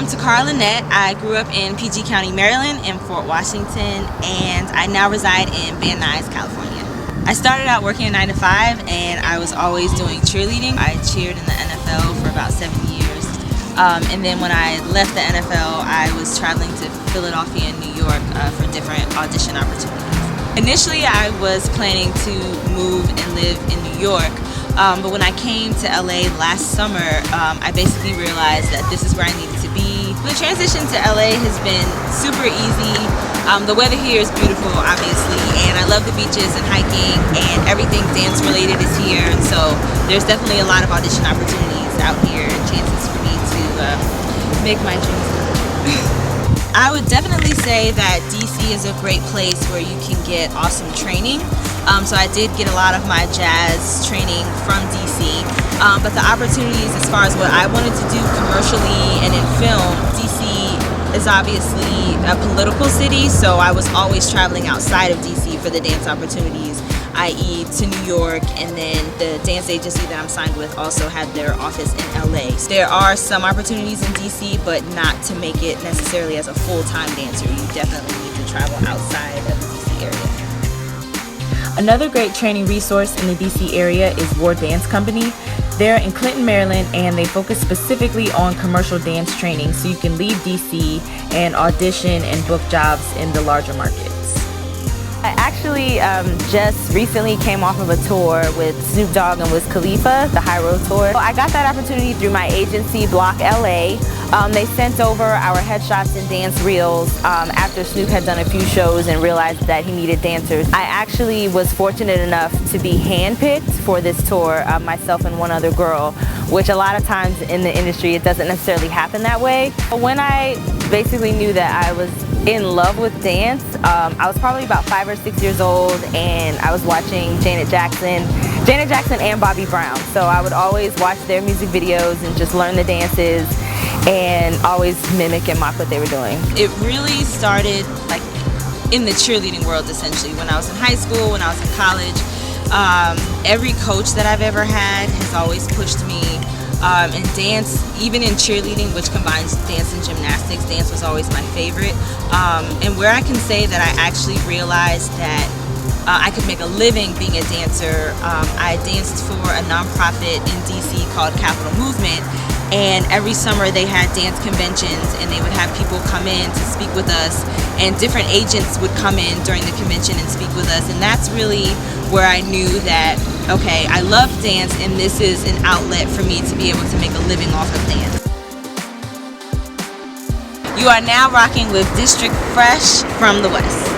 Tocarra Lanett. I grew up in PG County, Maryland, in Fort Washington, and I now reside in Van Nuys, California. I started out working a 9 to 5, and I was always doing cheerleading. I cheered in the NFL for about 7 years, and then when I left the NFL, I was traveling to Philadelphia and New York for different audition opportunities. Initially, I was planning to move and live in New York, but when I came to LA last summer, I basically realized that this is where I needed to be. The transition to LA has been super easy. The weather here is beautiful, obviously, and I love the beaches and hiking, and everything dance related is here, and so there's definitely a lot of audition opportunities out here and chances for me to make my dreams come. I would definitely say that DC is a great place where you can get awesome training. So I did get a lot of my jazz training from DC, but the opportunities as far as what I wanted to do commercially and in film, DC is obviously a political city, so I was always traveling outside of DC for the dance opportunities, i.e. to New York, and then the dance agency that I'm signed with also had their office in LA. There are some opportunities in DC, but not to make it necessarily as a full-time dancer. You definitely need to travel outside of the DC area. Another great training resource in the DC area is War Dance Company. They're in Clinton, Maryland, and they focus specifically on commercial dance training, so you can leave DC and audition and book jobs in the larger markets. I actually just recently came off of a tour with Snoop Dogg and Wiz Khalifa, the High Road Tour. I got that opportunity through my agency, Block LA. They sent over our headshots and dance reels after Snoop had done a few shows and realized that he needed dancers. I actually was fortunate enough to be handpicked for this tour, myself and one other girl, which a lot of times in the industry it doesn't necessarily happen that way. But when I basically knew that I was in love with dance, I was probably about 5 or 6 years old, and I was watching Janet Jackson and Bobby Brown. So I would always watch their music videos and just learn the dances and always mimic and mock what they were doing. It really started like in the cheerleading world, essentially. When I was in high school, when I was in college, every coach that I've ever had has always pushed me. And dance, even in cheerleading, which combines dance and gymnastics, dance was always my favorite. And where I can say that I actually realized that I could make a living being a dancer, I danced for a nonprofit in DC called Capital Movement, and every summer they had dance conventions, and they would have people come in to speak with us, and different agents would come in during the convention and speak with us, and that's really where I knew that, okay, I love dance, and this is an outlet for me to be able to make a living off of dance. You are now rocking with District Fresh from the West.